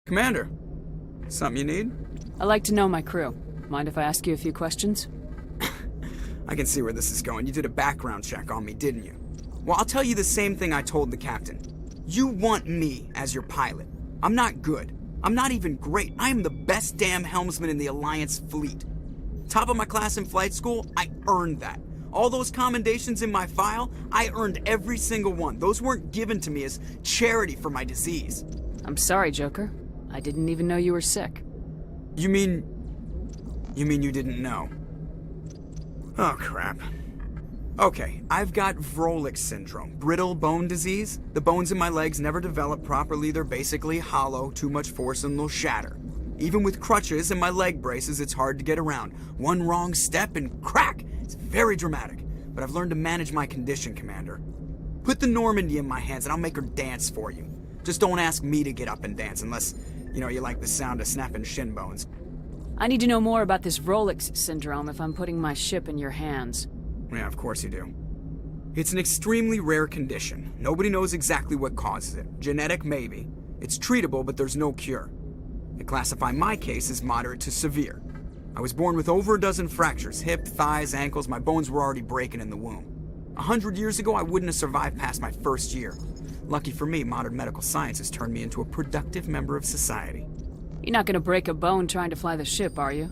Commander, something you need? I like to know my crew. Mind if I ask you a few questions? I can see where this is going. You did a background check on me, didn't you? Well, I'll tell you the same thing I told the captain. You want me as your pilot. I'm not good. I'm not even great. I am the best damn helmsman in the Alliance fleet. Top of my class in flight school, I earned that. All those commendations in my file, I earned every single one. Those weren't given to me as charity for my disease. I'm sorry, Joker. I didn't even know you were sick. You mean you didn't know? Oh, crap. Okay, I've got Vrolik syndrome, brittle bone disease. The bones in my legs never develop properly. They're basically hollow, too much force and they'll shatter. Even with crutches and my leg braces, it's hard to get around. One wrong step and crack! It's very dramatic. But I've learned to manage my condition, Commander. Put the Normandy in my hands and I'll make her dance for you. Just don't ask me to get up and dance unless, you like the sound of snapping shin bones. I need to know more about this Vrolik syndrome if I'm putting my ship in your hands. Yeah, of course you do. It's an extremely rare condition. Nobody knows exactly what causes it. Genetic, maybe. It's treatable, but there's no cure. They classify my case as moderate to severe. I was born with over a dozen fractures, hip, thighs, ankles. My bones were already breaking in the womb. 100 years ago, I wouldn't have survived past my first year. Lucky for me, modern medical science has turned me into a productive member of society. You're not gonna break a bone trying to fly the ship, are you?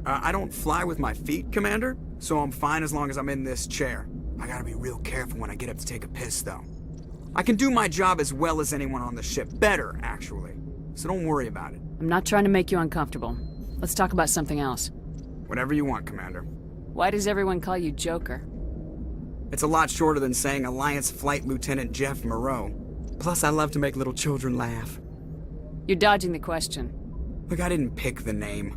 I don't fly with my feet, Commander, so I'm fine as long as I'm in this chair. I gotta be real careful when I get up to take a piss, though. I can do my job as well as anyone on the ship. Better, actually. So don't worry about it. I'm not trying to make you uncomfortable. Let's talk about something else. Whatever you want, Commander. Why does everyone call you Joker? It's a lot shorter than saying Alliance Flight Lieutenant Jeff Moreau. Plus, I love to make little children laugh. You're dodging the question. Look, I didn't pick the name.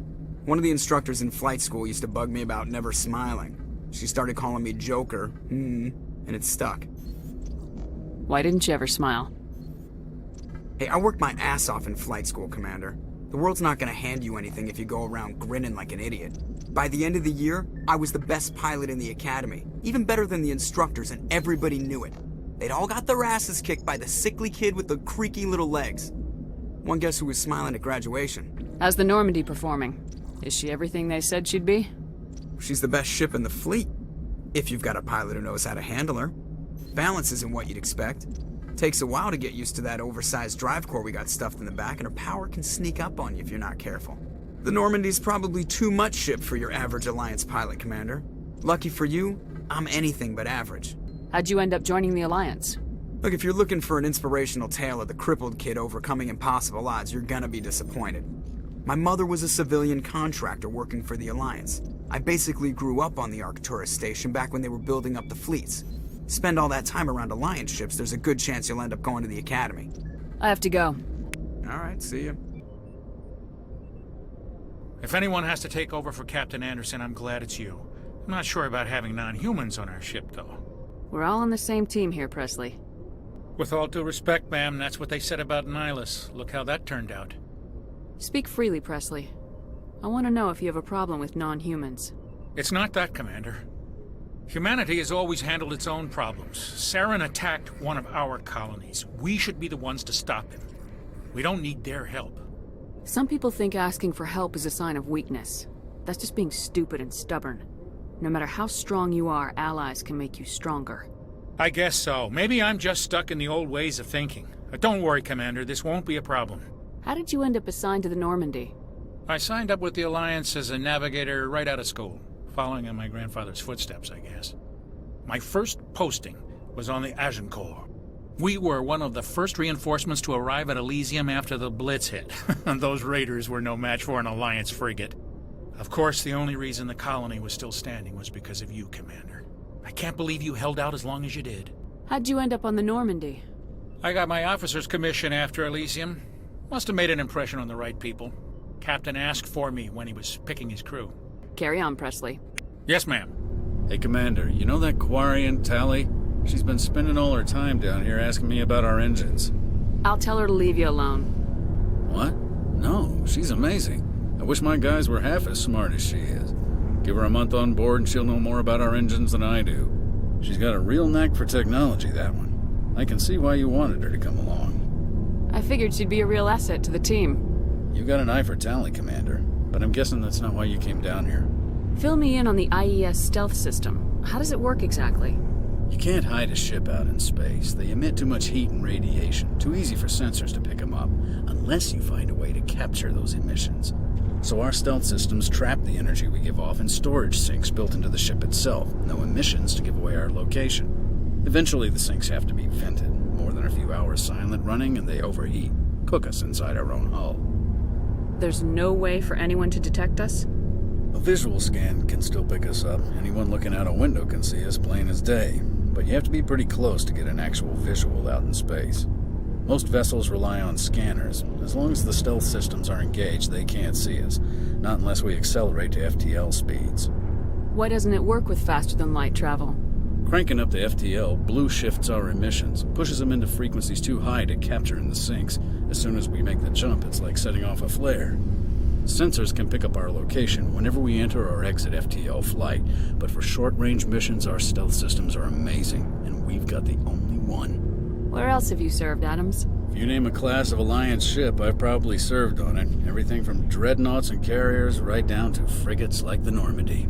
One of the instructors in flight school used to bug me about never smiling. She started calling me Joker, and it stuck. Why didn't you ever smile? Hey, I worked my ass off in flight school, Commander. The world's not gonna hand you anything if you go around grinning like an idiot. By the end of the year, I was the best pilot in the academy, even better than the instructors, and everybody knew it. They'd all got their asses kicked by the sickly kid with the creaky little legs. One guess who was smiling at graduation? How's the Normandy performing? Is she everything they said she'd be? She's the best ship in the fleet, if you've got a pilot who knows how to handle her. Balance isn't what you'd expect. Takes a while to get used to that oversized drive core we got stuffed in the back, and her power can sneak up on you if you're not careful. The Normandy's probably too much ship for your average Alliance pilot, Commander. Lucky for you, I'm anything but average. How'd you end up joining the Alliance? Look, if you're looking for an inspirational tale of the crippled kid overcoming impossible odds, you're gonna be disappointed. My mother was a civilian contractor working for the Alliance. I basically grew up on the Arcturus station back when they were building up the fleets. Spend all that time around Alliance ships, there's a good chance you'll end up going to the Academy. I have to go. Alright, see ya. If anyone has to take over for Captain Anderson, I'm glad it's you. I'm not sure about having non-humans on our ship, though. We're all on the same team here, Presley. With all due respect, ma'am, that's what they said about Nihilus. Look how that turned out. Speak freely, Presley. I want to know if you have a problem with non-humans. It's not that, Commander. Humanity has always handled its own problems. Saren attacked one of our colonies. We should be the ones to stop him. We don't need their help. Some people think asking for help is a sign of weakness. That's just being stupid and stubborn. No matter how strong you are, allies can make you stronger. I guess so. Maybe I'm just stuck in the old ways of thinking. But don't worry, Commander, this won't be a problem. How did you end up assigned to the Normandy? I signed up with the Alliance as a navigator right out of school, following in my grandfather's footsteps, I guess. My first posting was on the Agincourt. We were one of the first reinforcements to arrive at Elysium after the Blitz hit. Those raiders were no match for an Alliance frigate. Of course, the only reason the colony was still standing was because of you, Commander. I can't believe you held out as long as you did. How'd you end up on the Normandy? I got my officer's commission after Elysium. Must have made an impression on the right people. Captain asked for me when he was picking his crew. Carry on, Presley. Yes, ma'am. Hey, Commander, you know that Quarian, Tally? She's been spending all her time down here asking me about our engines. I'll tell her to leave you alone. What? No, she's amazing. I wish my guys were half as smart as she is. Give her a month on board and she'll know more about our engines than I do. She's got a real knack for technology, that one. I can see why you wanted her to come along. I figured she'd be a real asset to the team. You got an eye for tally, Commander, but I'm guessing that's not why you came down here. Fill me in on the IES stealth system. How does it work exactly? You can't hide a ship out in space. They emit too much heat and radiation. Too easy for sensors to pick them up, unless you find a way to capture those emissions. So our stealth systems trap the energy we give off in storage sinks built into the ship itself. No emissions to give away our location. Eventually the sinks have to be vented. More than a few hours silent running and they overheat. Cook us inside our own hull. There's no way for anyone to detect us? A visual scan can still pick us up. Anyone looking out a window can see us plain as day. But you have to be pretty close to get an actual visual out in space. Most vessels rely on scanners. As long as the stealth systems are engaged, they can't see us. Not unless we accelerate to FTL speeds. Why doesn't it work with faster-than-light travel? Cranking up the FTL blue shifts our emissions, pushes them into frequencies too high to capture in the sinks. As soon as we make the jump, it's like setting off a flare. Sensors can pick up our location whenever we enter or exit FTL flight, but for short-range missions, our stealth systems are amazing, and we've got the only one. Where else have you served, Adams? If you name a class of Alliance ship, I've probably served on it. Everything from dreadnoughts and carriers right down to frigates like the Normandy.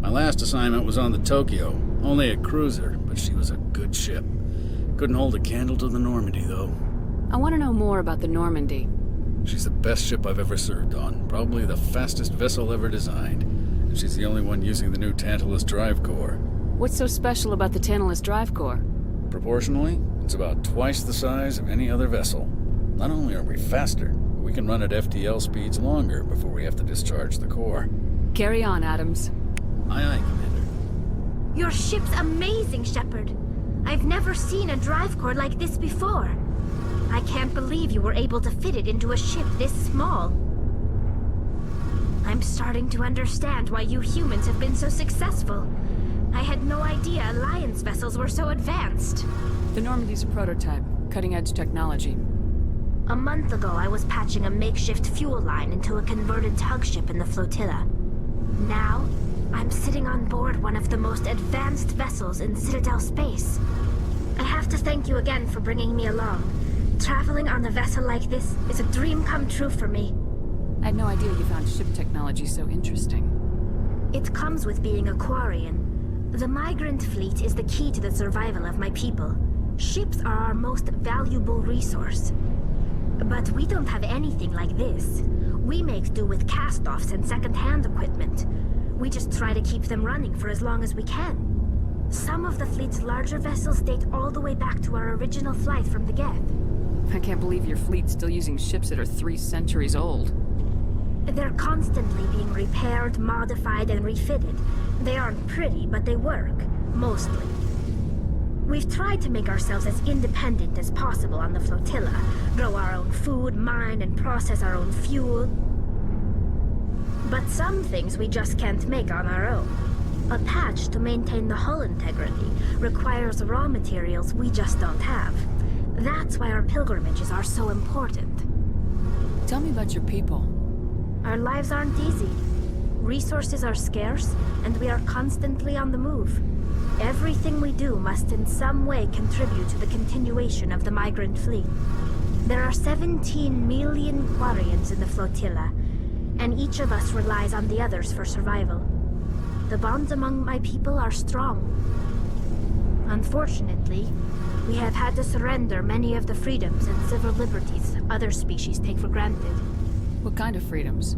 My last assignment was on the Tokyo, only a cruiser, but she was a good ship. Couldn't hold a candle to the Normandy, though. I want to know more about the Normandy. She's the best ship I've ever served on, probably the fastest vessel ever designed. And she's the only one using the new Tantalus drive core. What's so special about the Tantalus drive core? Proportionally, it's about twice the size of any other vessel. Not only are we faster, but we can run at FTL speeds longer before we have to discharge the core. Carry on, Adams. Aye, aye, Commander. Your ship's amazing, Shepard. I've never seen a drive core like this before. I can't believe you were able to fit it into a ship this small. I'm starting to understand why you humans have been so successful. I had no idea Alliance vessels were so advanced. The Normandy's a prototype, cutting-edge technology. A month ago, I was patching a makeshift fuel line into a converted tug ship in the flotilla. Now, I'm sitting on board one of the most advanced vessels in Citadel space. I have to thank you again for bringing me along. Traveling on a vessel like this is a dream come true for me. I had no idea you found ship technology so interesting. It comes with being a Quarian. The migrant fleet is the key to the survival of my people. Ships are our most valuable resource. But we don't have anything like this. We make do with cast-offs and second-hand equipment. We just try to keep them running for as long as we can. Some of the fleet's larger vessels date all the way back to our original flight from the Geth. I can't believe your fleet's still using ships that are 3 centuries old. They're constantly being repaired, modified, and refitted. They aren't pretty, but they work. Mostly. We've tried to make ourselves as independent as possible on the flotilla. Grow our own food, mine, and process our own fuel. But some things we just can't make on our own. A patch to maintain the hull integrity requires raw materials we just don't have. That's why our pilgrimages are so important. Tell me about your people. Our lives aren't easy. Resources are scarce, and we are constantly on the move. Everything we do must in some way contribute to the continuation of the migrant fleet. There are 17 million Quarians in the flotilla, and each of us relies on the others for survival. The bonds among my people are strong. Unfortunately, we have had to surrender many of the freedoms and civil liberties other species take for granted. What kind of freedoms?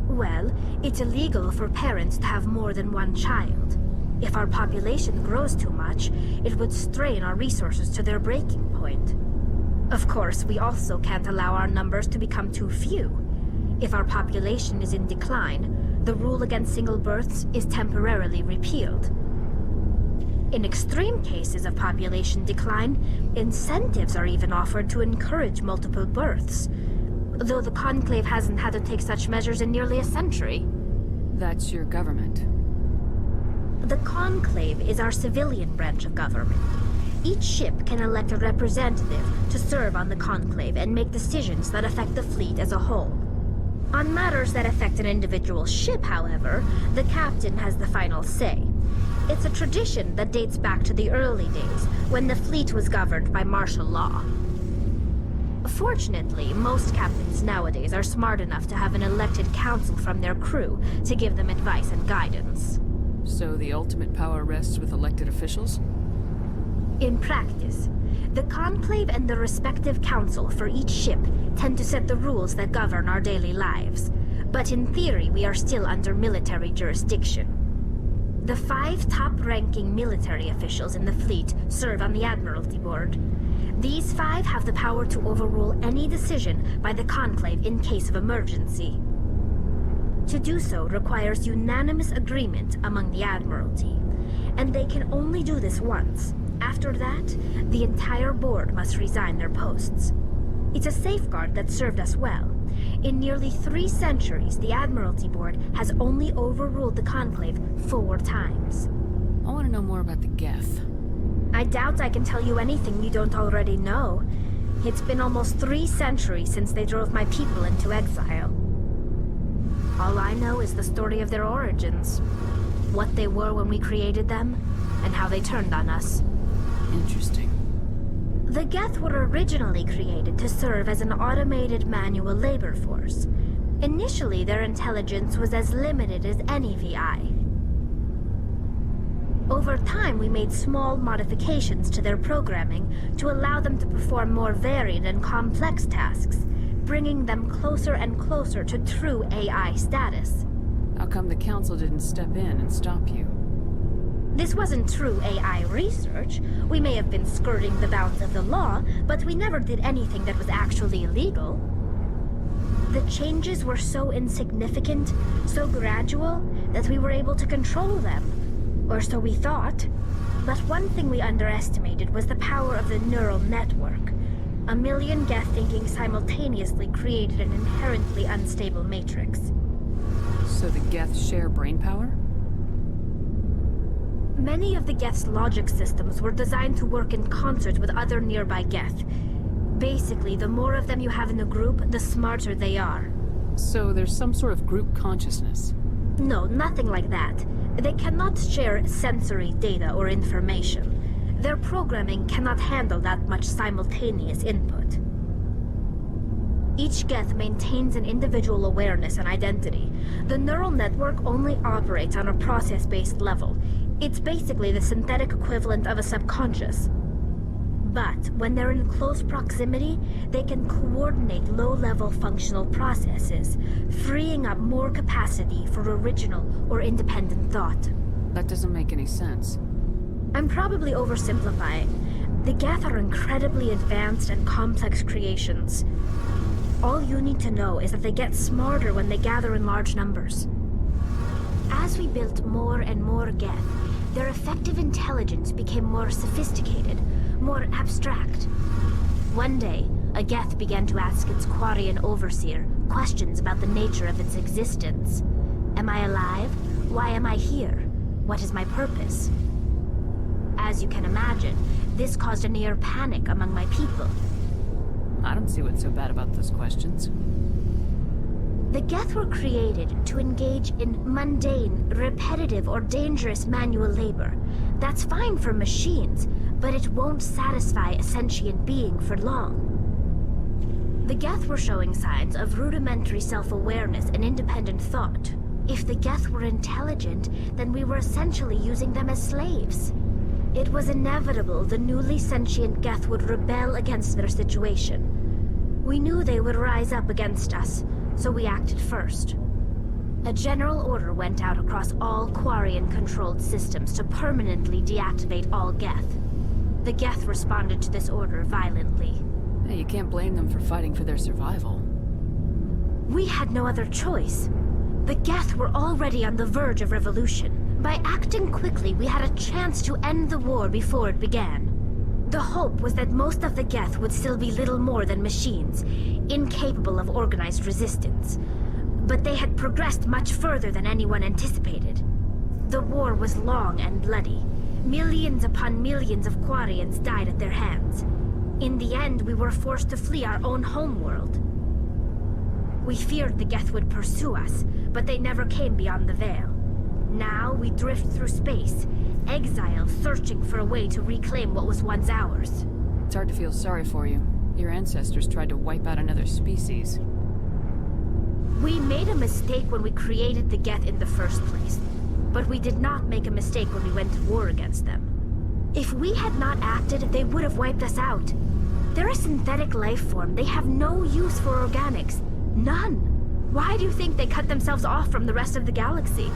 Well, it's illegal for parents to have more than one child. If our population grows too much, it would strain our resources to their breaking point. Of course, we also can't allow our numbers to become too few. If our population is in decline, the rule against single births is temporarily repealed. In extreme cases of population decline, incentives are even offered to encourage multiple births, though the Conclave hasn't had to take such measures in nearly a century. That's your government. The Conclave is our civilian branch of government. Each ship can elect a representative to serve on the Conclave and make decisions that affect the fleet as a whole. On matters that affect an individual ship, however, the captain has the final say. It's a tradition that dates back to the early days, when the fleet was governed by martial law. Unfortunately, most captains nowadays are smart enough to have an elected council from their crew to give them advice and guidance. So the ultimate power rests with elected officials? In practice, the Conclave and the respective council for each ship tend to set the rules that govern our daily lives. But in theory, we are still under military jurisdiction. The 5 top-ranking military officials in the fleet serve on the Admiralty Board. These 5 have the power to overrule any decision by the Conclave in case of emergency. To do so requires unanimous agreement among the Admiralty, and they can only do this once. After that, the entire board must resign their posts. It's a safeguard that served us well. In nearly 3 centuries, the Admiralty Board has only overruled the Conclave 4 times. I want to know more about the Geth. I doubt I can tell you anything you don't already know. It's been almost 3 centuries since they drove my people into exile. All I know is the story of their origins. What they were when we created them, and how they turned on us. Interesting. The Geth were originally created to serve as an automated manual labor force. Initially, their intelligence was as limited as any VI. Over time, we made small modifications to their programming to allow them to perform more varied and complex tasks, bringing them closer and closer to true AI status. How come the Council didn't step in and stop you? This wasn't true AI research. We may have been skirting the bounds of the law, but we never did anything that was actually illegal. The changes were so insignificant, so gradual, that we were able to control them. Or so we thought. But one thing we underestimated was the power of the neural network. 1 million Geth thinking simultaneously created an inherently unstable matrix. So the Geth share brainpower? Many of the Geth's logic systems were designed to work in concert with other nearby Geth. Basically, the more of them you have in the group, the smarter they are. So there's some sort of group consciousness? No, nothing like that. They cannot share sensory data or information. Their programming cannot handle that much simultaneous input. Each Geth maintains an individual awareness and identity. The neural network only operates on a process-based level. It's basically the synthetic equivalent of a subconscious. But when they're in close proximity, they can coordinate low-level functional processes, freeing up more capacity for original or independent thought. That doesn't make any sense. I'm probably oversimplifying. The Geth are incredibly advanced and complex creations. All you need to know is that they get smarter when they gather in large numbers. As we built more and more Geth, their effective intelligence became more sophisticated, more abstract. One day, a Geth began to ask its Quarian overseer questions about the nature of its existence. Am I alive? Why am I here? What is my purpose? As you can imagine, this caused a near panic among my people. I don't see what's so bad about those questions. The Geth were created to engage in mundane, repetitive, or dangerous manual labor. That's fine for machines, but it won't satisfy a sentient being for long. The Geth were showing signs of rudimentary self-awareness and independent thought. If the Geth were intelligent, then we were essentially using them as slaves. It was inevitable the newly sentient Geth would rebel against their situation. We knew they would rise up against us, so we acted first. A general order went out across all Quarian-controlled systems to permanently deactivate all Geth. The Geth responded to this order violently. Hey, you can't blame them for fighting for their survival. We had no other choice. The Geth were already on the verge of revolution. By acting quickly, we had a chance to end the war before it began. The hope was that most of the Geth would still be little more than machines, incapable of organized resistance. But they had progressed much further than anyone anticipated. The war was long and bloody. Millions upon millions of Quarians died at their hands. In the end, we were forced to flee our own homeworld. We feared the Geth would pursue us, but they never came beyond the Veil. Now we drift through space, exile searching for a way to reclaim what was once ours. It's hard to feel sorry for you. Your ancestors tried to wipe out another species. We made a mistake when we created the Geth in the first place. But we did not make a mistake when we went to war against them. If we had not acted, they would have wiped us out. They're a synthetic life form. They have no use for organics. None. Why do you think they cut themselves off from the rest of the galaxy?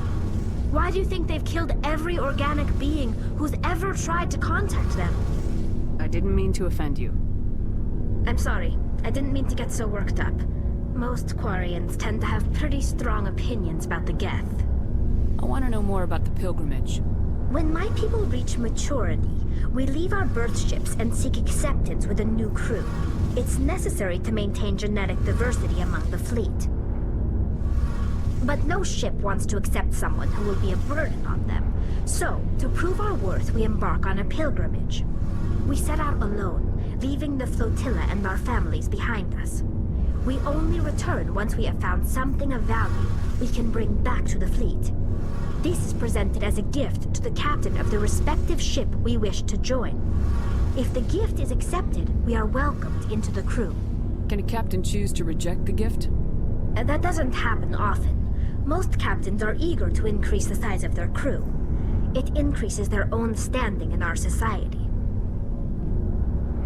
Why do you think they've killed every organic being who's ever tried to contact them? I didn't mean to offend you. I'm sorry. I didn't mean to get so worked up. Most Quarians tend to have pretty strong opinions about the Geth. I want to know more about the pilgrimage. When my people reach maturity, we leave our birth ships and seek acceptance with a new crew. It's necessary to maintain genetic diversity among the fleet. But no ship wants to accept someone who will be a burden on them. So, to prove our worth, we embark on a pilgrimage. We set out alone, leaving the flotilla and our families behind us. We only return once we have found something of value we can bring back to the fleet. This is presented as a gift to the captain of the respective ship we wish to join. If the gift is accepted, we are welcomed into the crew. Can a captain choose to reject the gift? That doesn't happen often. Most captains are eager to increase the size of their crew. It increases their own standing in our society.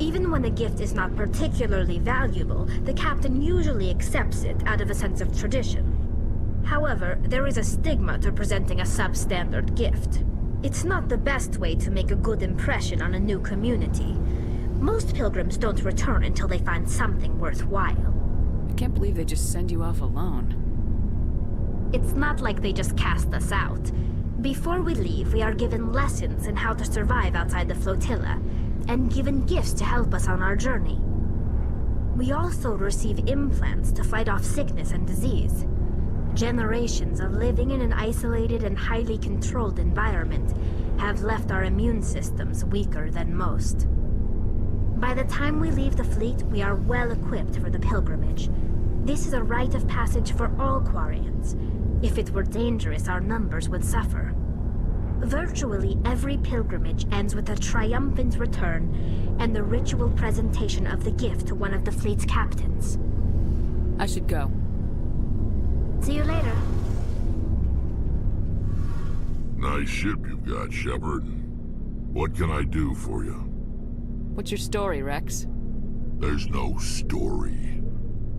Even when the gift is not particularly valuable, the captain usually accepts it out of a sense of tradition. However, there is a stigma to presenting a substandard gift. It's not the best way to make a good impression on a new community. Most pilgrims don't return until they find something worthwhile. I can't believe they just send you off alone. It's not like they just cast us out. Before we leave, we are given lessons in how to survive outside the flotilla, and given gifts to help us on our journey. We also receive implants to fight off sickness and disease. Generations of living in an isolated and highly controlled environment have left our immune systems weaker than most. By the time we leave the fleet, we are well equipped for the pilgrimage. This is a rite of passage for all Quarians. If it were dangerous, our numbers would suffer. Virtually every pilgrimage ends with a triumphant return and the ritual presentation of the gift to one of the fleet's captains. I should go. See you later. Nice ship you've got, Shepard. What can I do for you? What's your story, Rex? There's no story.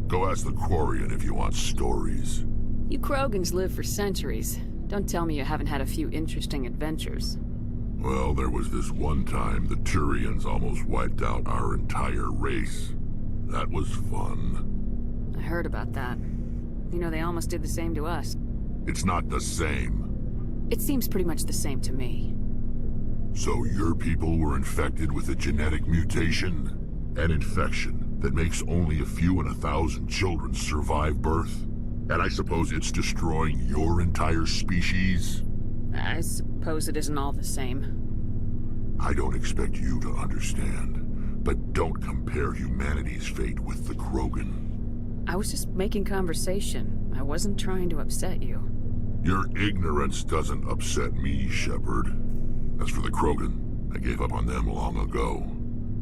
Go ask the Quarian if you want stories. You Krogans live for centuries. Don't tell me you haven't had a few interesting adventures. Well, there was this one time the Turians almost wiped out our entire race. That was fun. I heard about that. You know, they almost did the same to us. It's not the same. It seems pretty much the same to me. So your people were infected with a genetic mutation? An infection that makes only a few in 1,000 children survive birth? And I suppose it's destroying your entire species? I suppose it isn't all the same. I don't expect you to understand, but don't compare humanity's fate with the Krogan. I was just making conversation. I wasn't trying to upset you. Your ignorance doesn't upset me, Shepard. As for the Krogan, I gave up on them long ago.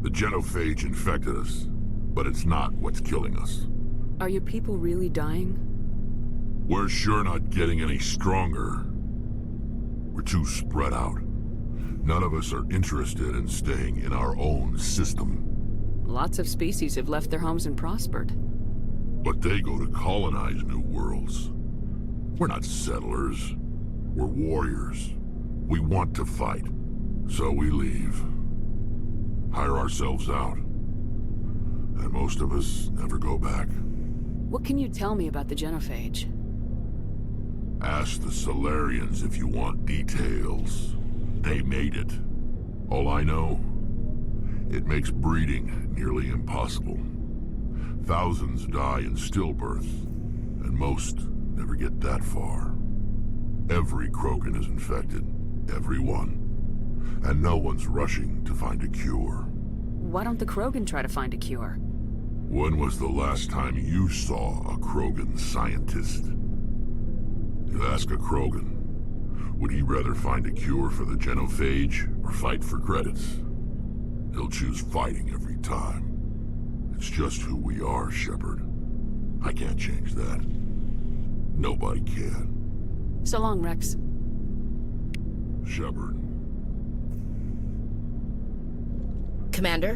The genophage infected us, but it's not what's killing us. Are your people really dying? We're sure not getting any stronger. We're too spread out. None of us are interested in staying in our own system. Lots of species have left their homes and prospered. But they go to colonize new worlds. We're not settlers. We're warriors. We want to fight. So we leave. Hire ourselves out. And most of us never go back. What can you tell me about the genophage? Ask the Solarians if you want details. They made it. All I know, it makes breeding nearly impossible. Thousands die in stillbirth, and most never get that far. Every Krogan is infected. Every one. And no one's rushing to find a cure. Why don't the Krogan try to find a cure? When was the last time you saw a Krogan scientist? You ask a Krogan, would he rather find a cure for the genophage or fight for credits? He'll choose fighting every time. It's just who we are, Shepard. I can't change that. Nobody can. So long, Rex. Shepard. Commander?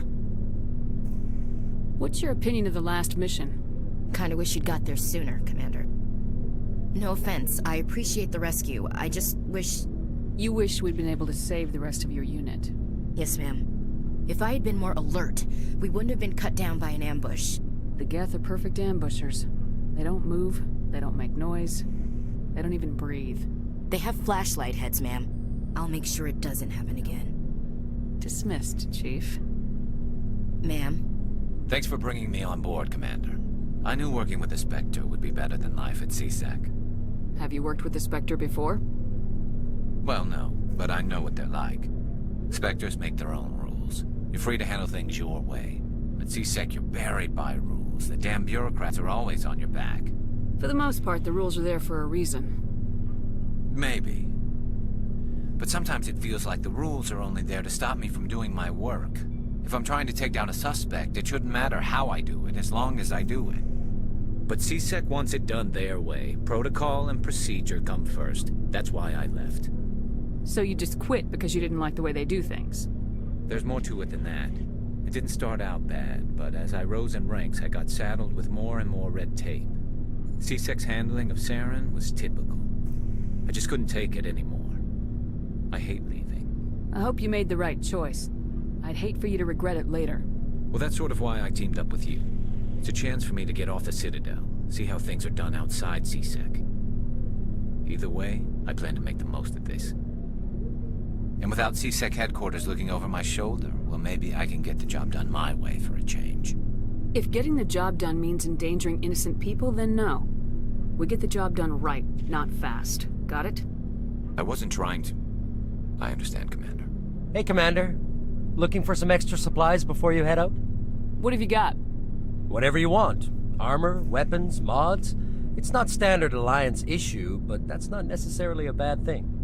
What's your opinion of the last mission? Kinda wish you'd got there sooner, Commander. No offense, I appreciate the rescue. I just wish... You wish we'd been able to save the rest of your unit. Yes, ma'am. If I had been more alert, we wouldn't have been cut down by an ambush. The Geth are perfect ambushers. They don't move, they don't make noise, they don't even breathe. They have flashlight heads, ma'am. I'll make sure it doesn't happen again. Dismissed, Chief. Ma'am? Thanks for bringing me on board, Commander. I knew working with the Spectre would be better than life at CSEC. Have you worked with the Spectre before? Well, no, but I know what they're like. Spectres make their own rules. You're free to handle things your way. At CSEC, you're buried by rules. The damn bureaucrats are always on your back. For the most part, the rules are there for a reason. Maybe. But sometimes it feels like the rules are only there to stop me from doing my work. If I'm trying to take down a suspect, it shouldn't matter how I do it, as long as I do it. But CSEC wants it done their way. Protocol and procedure come first. That's why I left. So you just quit because you didn't like the way they do things? There's more to it than that. It didn't start out bad, but as I rose in ranks, I got saddled with more and more red tape. CSEC's handling of Saren was typical. I just couldn't take it anymore. I hate leaving. I hope you made the right choice. I'd hate for you to regret it later. Well, that's sort of why I teamed up with you. It's a chance for me to get off the Citadel, see how things are done outside CSEC. Either way, I plan to make the most of this. And without CSEC headquarters looking over my shoulder, well, maybe I can get the job done my way for a change. If getting the job done means endangering innocent people, then no. We get the job done right, not fast. Got it? I wasn't trying to... I understand, Commander. Hey, Commander. Looking for some extra supplies before you head out? What have you got? Whatever you want. Armor, weapons, mods. It's not standard Alliance issue, but that's not necessarily a bad thing.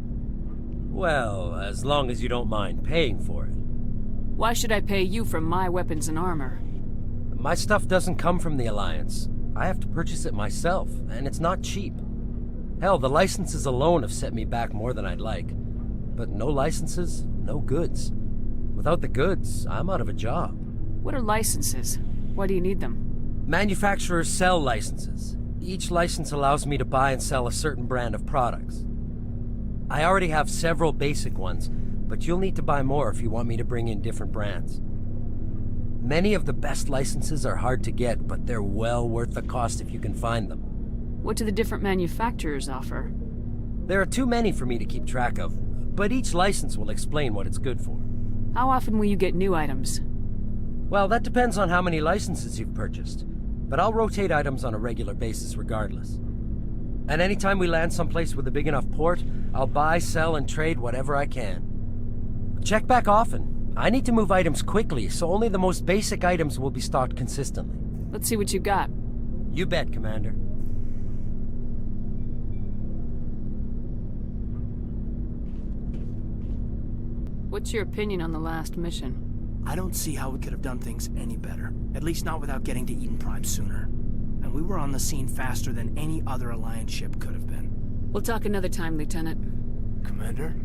Well, as long as you don't mind paying for it. Why should I pay you for my weapons and armor? My stuff doesn't come from the Alliance. I have to purchase it myself, and it's not cheap. Hell, the licenses alone have set me back more than I'd like. But no licenses, no goods. Without the goods, I'm out of a job. What are licenses? Why do you need them? Manufacturers sell licenses. Each license allows me to buy and sell a certain brand of products. I already have several basic ones, but you'll need to buy more if you want me to bring in different brands. Many of the best licenses are hard to get, but they're well worth the cost if you can find them. What do the different manufacturers offer? There are too many for me to keep track of, but each license will explain what it's good for. How often will you get new items? Well, that depends on how many licenses you've purchased, but I'll rotate items on a regular basis regardless. And anytime we land someplace with a big enough port, I'll buy, sell, and trade whatever I can. Check back often. I need to move items quickly, so only the most basic items will be stocked consistently. Let's see what you've got. You bet, Commander. What's your opinion on the last mission? I don't see how we could have done things any better. At least not without getting to Eden Prime sooner. And we were on the scene faster than any other Alliance ship could have been. We'll talk another time, Lieutenant. Commander?